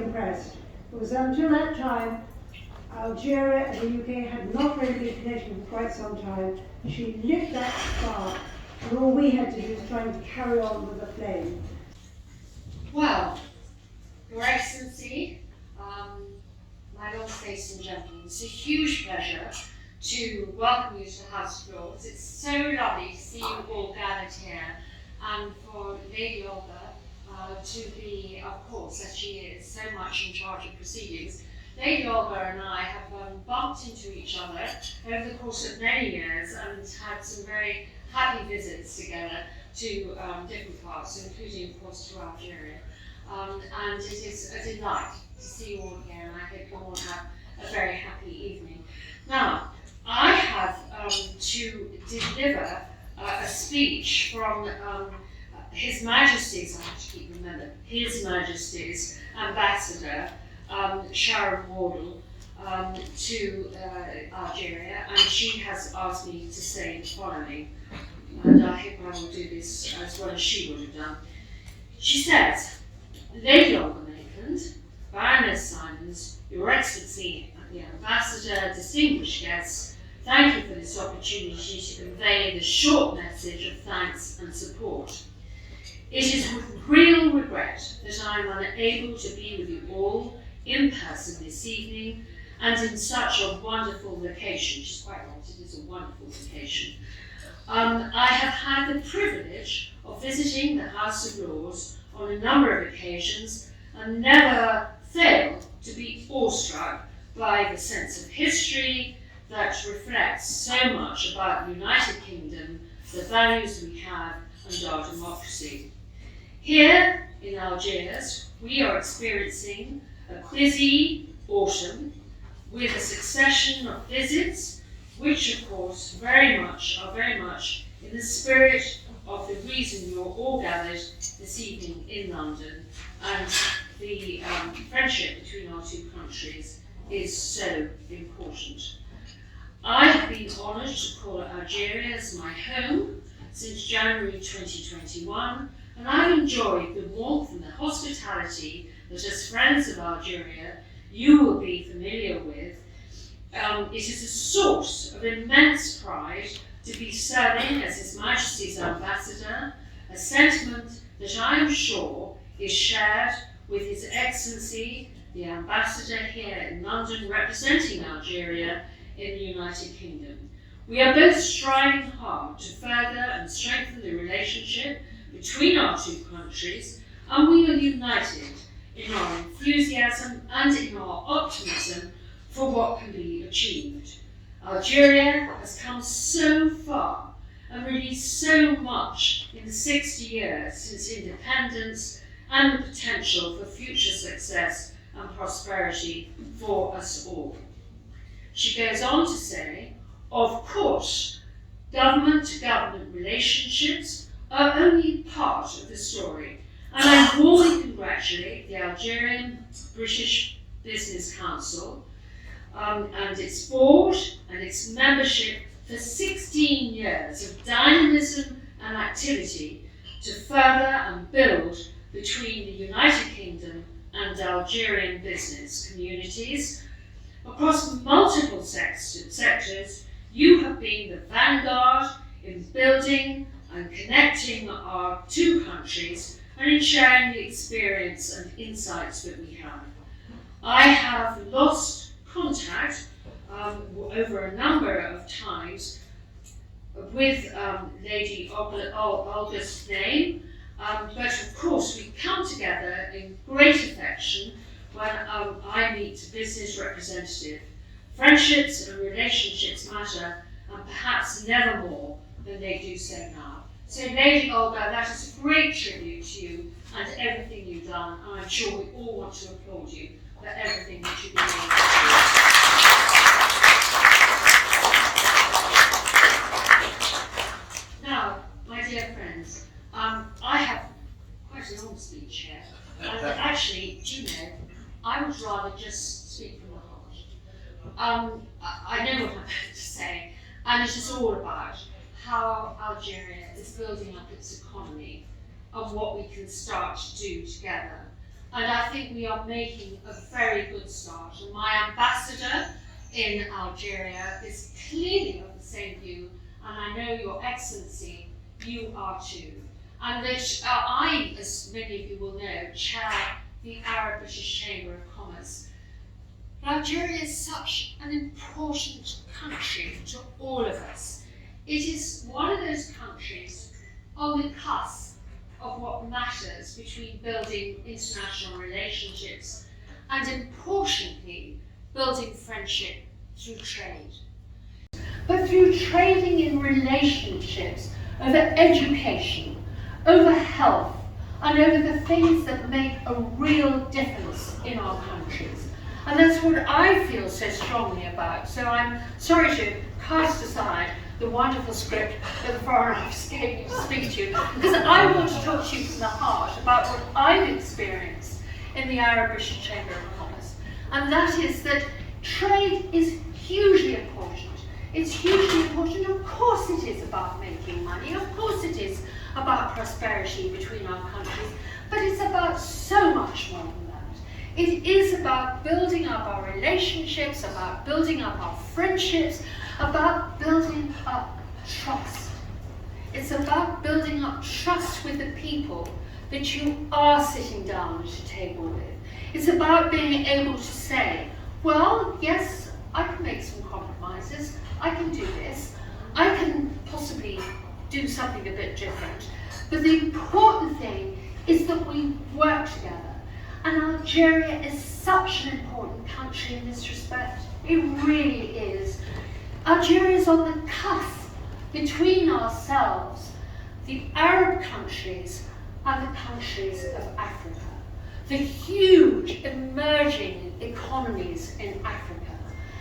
impressed, because until that time, Algeria and the UK had not really been connected for quite some time. She lit that spark, and all we had to do was try and carry on with the flame. Well, Your Excellency, my Lords, ladies and gentlemen, it's a huge pleasure to welcome you to the House of Lords. It's so lovely to see you all gathered here, and for Lady Olga to be, of course, as she is so much in charge of proceedings. Lady Olga and I have bumped into each other over the course of many years and had some very happy visits together to different parts, including, of course, to Algeria. And it is a delight to see you all here, and I hope you all have a very happy evening. Now, I have to deliver a speech from His Majesty's, I have to keep remembering, His Majesty's Ambassador, Sharon Wardle, to Algeria, and she has asked me to say the following, and I hope I will do this as well as she would have done. She says, Lady Olga Maitland, Baroness Symons, Your Excellency, the Ambassador, distinguished guests, thank you for this opportunity to convey this short message of thanks and support. It is with real regret that I am unable to be with you all in person this evening and in such a wonderful location. She's quite right, it is a wonderful location. I have had the privilege of visiting the House of Lords on a number of occasions and never failed to be awestruck by the sense of history that reflects so much about the United Kingdom, the values we have, and our democracy. Here in Algiers, we are experiencing a busy autumn with a succession of visits, which of course are very much in the spirit of the reason you're all gathered this evening in London, and the friendship between our two countries is so important. I have been honoured to call Algeria as my home since January 2021, and I've enjoyed the warmth and the hospitality that as friends of Algeria you will be familiar with. It is a source of immense pride to be serving as His Majesty's Ambassador, a sentiment that I am sure is shared with His Excellency, the Ambassador here in London representing Algeria in the United Kingdom. We are both striving hard to further and strengthen the relationship between our two countries, and we are united in our enthusiasm and in our optimism for what can be achieved. Algeria has come so far and released so much in the 60 years since independence, and the potential for future success and prosperity for us all. She goes on to say, of course, government-to-government relationships are only part of the story, and I warmly congratulate the Algerian British Business Council and its board and its membership for 16 years of dynamism and activity to further and build between the United Kingdom and Algerian business communities. Across multiple sectors, you have been the vanguard in building and connecting our two countries and in sharing the experience and insights that we have. I have lost contact over a number of times with Lady Olga's name, but of course we come together in great affection when I meet a business representative. Friendships and relationships matter, and perhaps never more than they do so now. So Lady Olga, that is a great tribute to you and everything you've done, and I'm sure we all want to applaud you for everything that you've been able to do. Now, my dear friends, I have quite a long speech here, and actually, do you know, I would rather just speak from the heart. I know what I'm going to say, and it is all about how Algeria is building up its economy and what we can start to do together. And I think we are making a very good start. And my ambassador in Algeria is clearly of the same view, and I know Your Excellency, you are too. And that I, as many of you will know, chair the Arab-British Chamber of Commerce. But Algeria is such an important country to all of us. It is one of those countries on the cusp of what matters between building international relationships and, importantly, building friendship through trade. But through trading in relationships over education, over health, and over the things that make a real difference in our countries. And that's what I feel so strongly about. So I'm sorry to cast aside the wonderful script that the Foreign Office gave me to speak to you, because I want to talk to you from the heart about what I've experienced in the Arab-British Chamber of Commerce. And that is that trade is hugely important. It's hugely important. Of course it is about making money. Of course it is about prosperity between our countries. But it's about so much more than that. It is about building up our relationships, about building up our friendships, about building up trust. It's about building up trust with the people that you are sitting down at a table with. It's about being able to say, well, yes, I can make some compromises. I can do this. I can possibly do something a bit different. But the important thing is that we work together. And Algeria is such an important country in this respect. It really is. Algeria is on the cusp between ourselves, the Arab countries, and the countries of Africa. The huge emerging economies in Africa.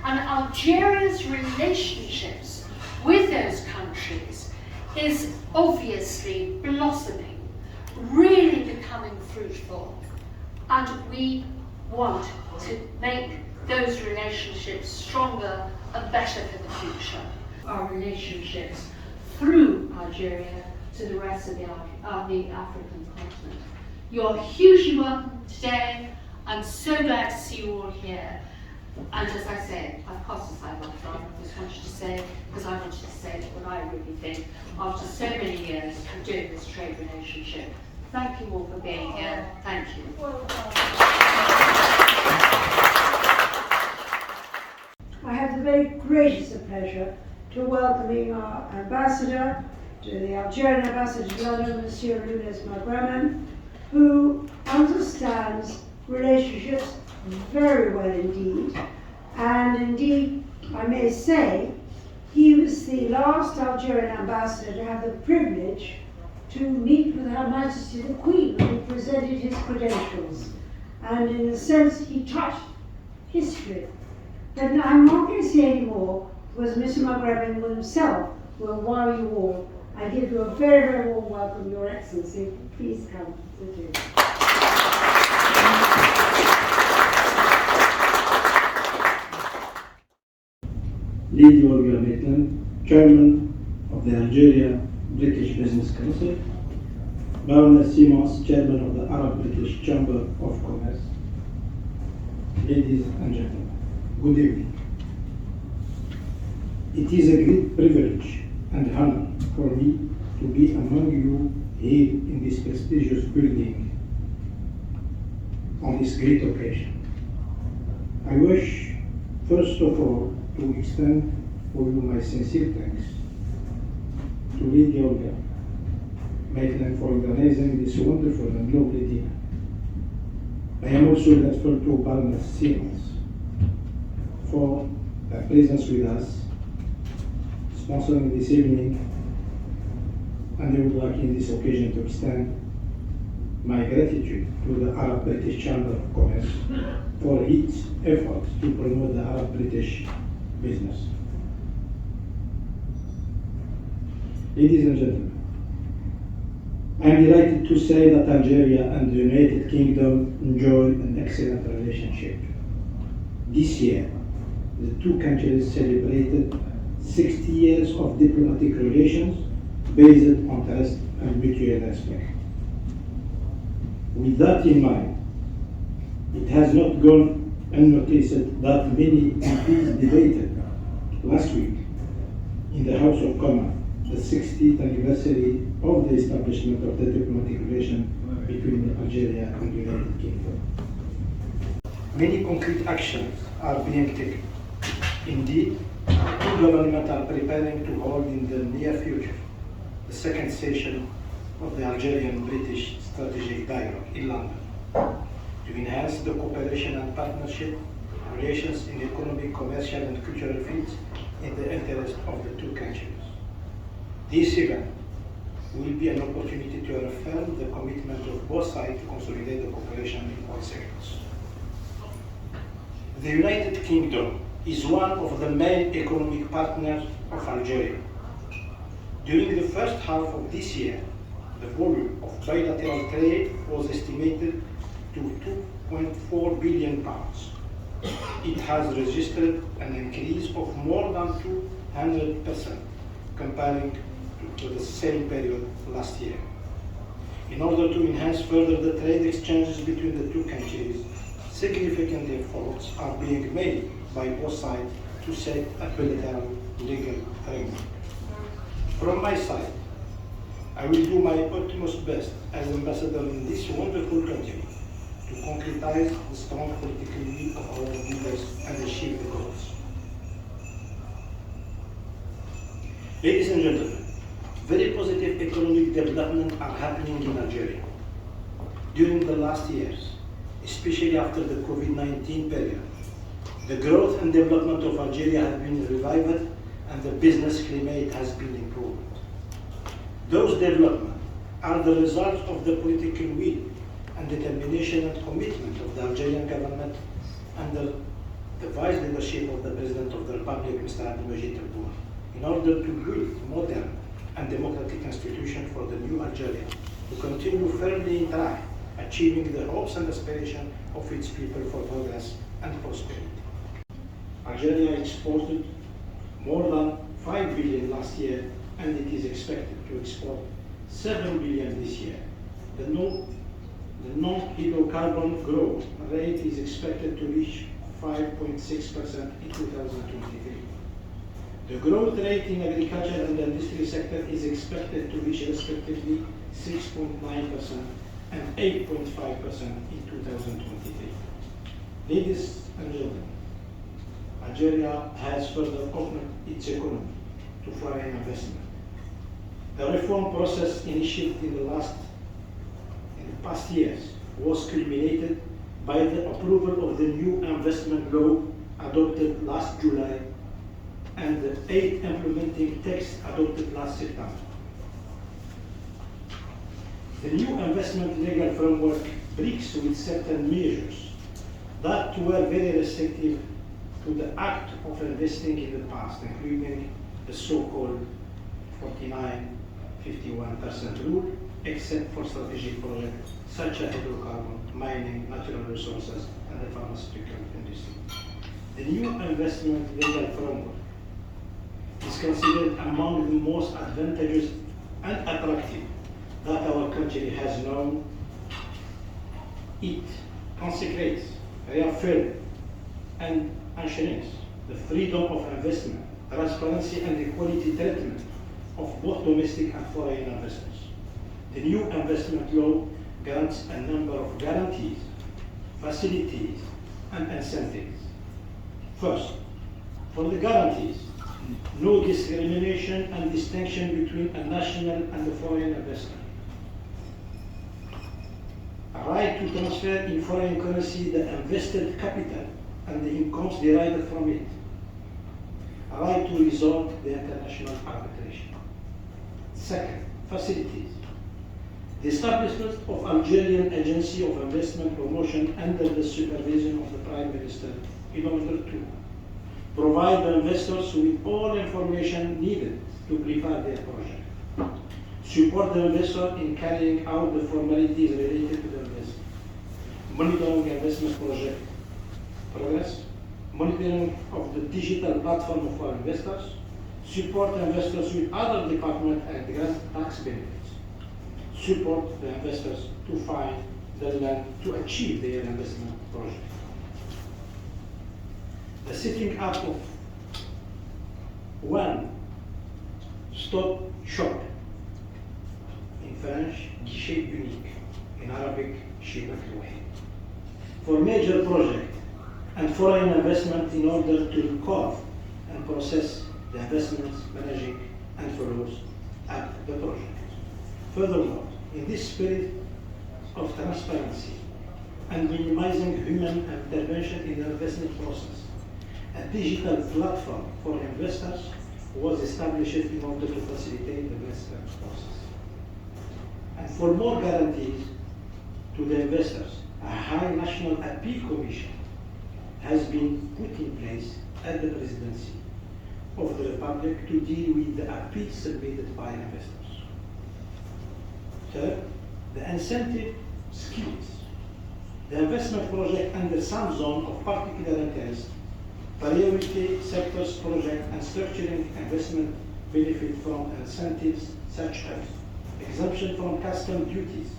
And Algeria's relationships with those countries is obviously blossoming, really becoming fruitful. And we want to make those relationships stronger and better for the future. Our relationships through Algeria to the rest of the African continent. You're hugely welcome today. I'm so glad to see you all here. And as I say, I've passed aside what I just wanted to say, because I wanted to say what I really think after so many years of doing this trade relationship. Thank you all for being here. Thank you. I have the very greatest of pleasure to welcoming our ambassador, to the Algerian ambassador to London, Monsieur Lounes Magramen, who understands relationships very well indeed. And indeed, I may say, he was the last Algerian ambassador to have the privilege to meet with Her Majesty the Queen when he presented his credentials. And in a sense, he touched history. But I'm not going to say any more, because Mr. Magramen himself will wow you all. I give you a very, very warm welcome, Your Excellency. Please come. Thank you. Lady Olga Maitland, Chairman of the Algeria British Business Council, Baroness Symons, Chairman of the Arab-British Chamber of Commerce. Ladies and gentlemen, good evening. It is a great privilege and honor for me to be among you here in this prestigious building on this great occasion. I wish, first of all, to extend for you my sincere thanks to Lady Olga Maitland for organizing this wonderful and lovely dinner. I am also grateful to Baroness Symons for her presence with us, sponsoring this evening, and I would like in this occasion to extend my gratitude to the Arab-British Chamber of Commerce for its efforts to promote the Arab-British business. Ladies and gentlemen, I am delighted to say that Algeria and the United Kingdom enjoy an excellent relationship. This year, the two countries celebrated 60 years of diplomatic relations based on trust and mutual respect. With that in mind, It has not gone unnoticed that many MPs debated last week in the House of Commons the 60th anniversary of the establishment of the diplomatic relation between Algeria and the United Kingdom. Many concrete actions are being taken. Indeed, two governments are preparing to hold in the near future the second session of the Algerian-British Strategic Dialogue in London to enhance the cooperation and partnership relations in economic, commercial and cultural fields in the interest of the two countries. This event will be an opportunity to reaffirm the commitment of both sides to consolidate the cooperation in all sectors. The United Kingdom is one of the main economic partners of Algeria. During the first half of this year, the volume of bilateral trade was estimated to £2.4 billion. It has registered an increase of more than 200% comparing to the same period last year. In order to enhance further the trade exchanges between the two countries, significant efforts are being made by both sides to set a bilateral legal framework. From my side, I will do my utmost best as ambassador in this wonderful country to concretize the strong political will of our leaders and achieve the goals. Ladies and gentlemen, very positive economic developments are happening in Algeria. During the last years, especially after the COVID-19 period, the growth and development of Algeria has been revived and the business climate has been improved. Those developments are the result of the political will and determination and commitment of the Algerian government under the vice leadership of the President of the Republic, Mr. Abdelmajid Tebboune, in order to build modern and democratic institutions for the new Algeria to continue firmly in track, achieving the hopes and aspirations of its people for progress and prosperity. Algeria exported more than 5 billion last year, and it is expected to export 7 billion this year. The non-hydrocarbon growth rate is expected to reach 5.6% in 2023. The growth rate in agriculture and the industry sector is expected to reach respectively 6.9% and 8.5% in 2023. Ladies and gentlemen, Algeria has further opened its economy to foreign investment. The reform process initiated in the past years was culminated by the approval of the new investment law adopted last July and the 8th implementing text adopted last September. The new investment legal framework breaks with certain measures that were very restrictive to the act of investing in the past, including the so-called 49-51% rule, except for strategic projects such as hydrocarbon, mining, natural resources, and the pharmaceutical industry. The new investment legal framework is considered among the most advantageous and attractive that our country has known. It consecrates, reaffirms, and enshrines the freedom of investment, transparency, and equality treatment of both domestic and foreign investors. The new investment law grants a number of guarantees, facilities, and incentives. First, for the guarantees, no discrimination and distinction between a national and a foreign investor. A right to transfer in foreign currency the invested capital and the incomes derived from it. A right to resort the international arbitration. Second, facilities. The establishment of Algerian Agency of Investment Promotion under the supervision of the Prime Minister in order to provide the investors with all information needed to prepare their project. Support the investor in carrying out the formalities related to the investment. Monitoring investment project progress. Monitoring of the digital platform for investors. Support investors with other departments and grant tax benefits. Support the investors to find the land to achieve their investment project. The setting up of one-stop shop, in French, guichet unique, in Arabic, شباك الوحيد, for major project and foreign investment in order to record and process the investments, managing and follows up the project. Furthermore, in this spirit of transparency and minimizing human intervention in the investment process, a digital platform for investors was established in order to facilitate the investment process. And for more guarantees to the investors, a high national appeal commission has been put in place at the presidency of the Republic to deal with the appeals submitted by investors. Third, the incentive schemes. The investment project under some zone of particular interest, priority sectors project and structuring investment benefit from incentives such as exemption from custom duties,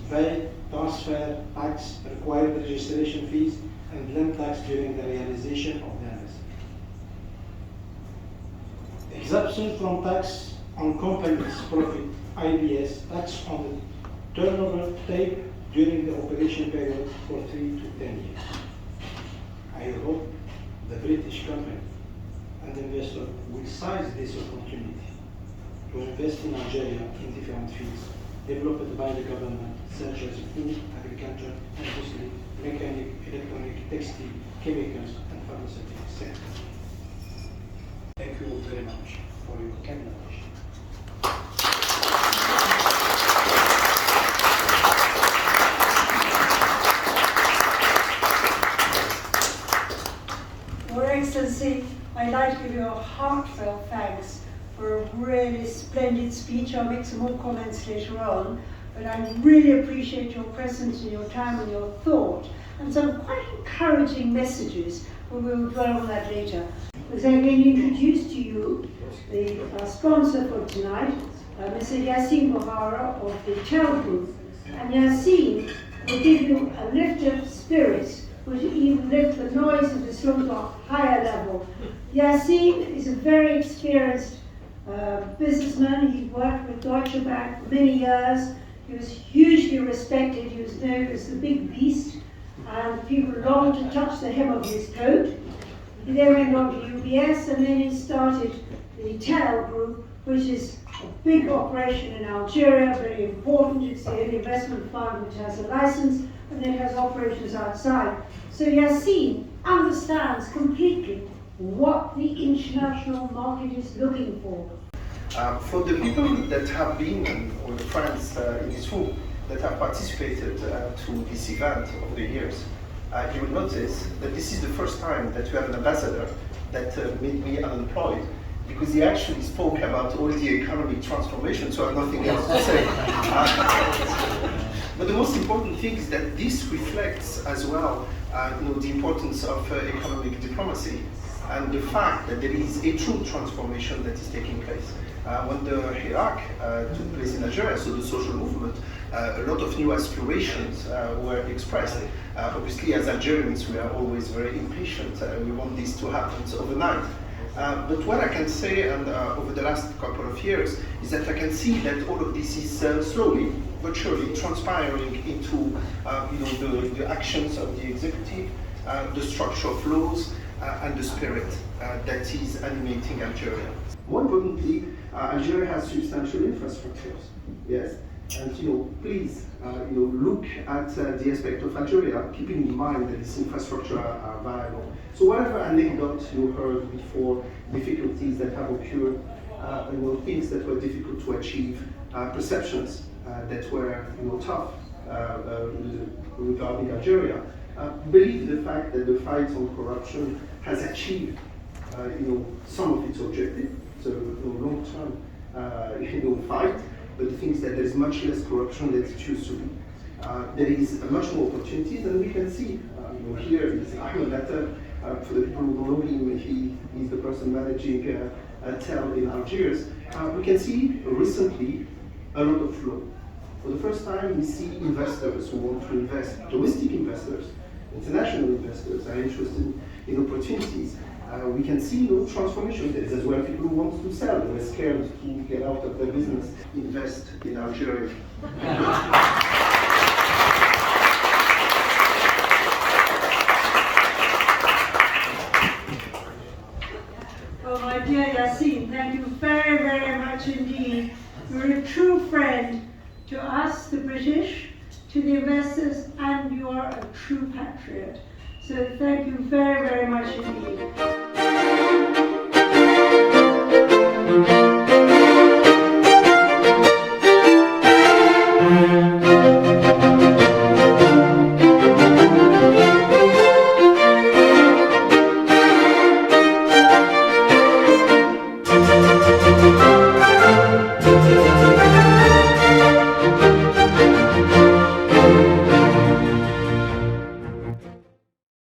VAT, transfer tax, required registration fees, and land tax during the realization of the investment. Exemption from tax on companies' profit, IBS, tax on the turnover tape during the operation period for 3 to 10 years. I hope the British company and investor will seize this opportunity to invest in Algeria in different fields developed by the government, such as food, agriculture, industry, mechanic, electronic, textile, chemicals, and pharmaceutical sectors. Thank you very much for your kind attention. Your Excellency, I'd like to give you a heartfelt thanks for a really splendid speech. I'll make some more comments later on, but I really appreciate your presence and your time and your thought, and some quite encouraging messages, but we'll dwell on that later. As I'm going to introduce to you the sponsor for tonight, Mr. Yassine Bouhara of the TEL Group. And Yassine will give you a lift of spirits, will even lift the noise of the slum to a higher level. Yassine is a very experienced businessman. He worked with Deutsche Bank for many years. He was hugely respected. He was known as the big beast, and people longed to touch the hem of his coat. He then went on to UBS, and then he started the TEL Group, which is a big operation in Algeria, very important. It's the only investment fund which has a license, and then has operations outside. So Yassine understands completely what the international market is looking for. For the people that have been, or the friends in this room, that have participated to this event over the years, you will notice that this is the first time that we have an ambassador that made me unemployed, because he actually spoke about all the economic transformation, so I have nothing else to say. But the most important thing is that this reflects as well the importance of economic diplomacy and the fact that there is a true transformation that is taking place. When the Hirak took place in Algeria, so the social movement, a lot of new aspirations were expressed. Obviously, as Algerians, we are always very impatient. We want this to happen overnight. But what I can say, and over the last couple of years, is that I can see that all of this is slowly but surely transpiring into the actions of the executive, the structure of laws, and the spirit that is animating Algeria. More importantly, Algeria has substantial infrastructures, yes, and please look at the aspect of Algeria, keeping in mind that this infrastructure are viable. So whatever anecdote you heard before, difficulties that have occurred, things that were difficult to achieve, perceptions that were tough regarding Algeria, believe the fact that the fight on corruption has achieved some of its objectives. So long-term fight, but the thing is that there is much less corruption than it used to be. There is much more opportunities, and we can see here is Ahmed Atta. For the people who don't know him, he is the person managing TEL in Algiers. We can see recently a lot of flow. For the first time, we see investors who want to invest, domestic investors, international investors are interested in opportunities. We can see transformation. There is as well people who want to sell, who are scared to get out of their business, invest in Algeria. Oh, my dear Yassine, thank you very, very much indeed. You're a true friend to us, the British, to the investors, and you are a true patriot. So thank you very, very much indeed.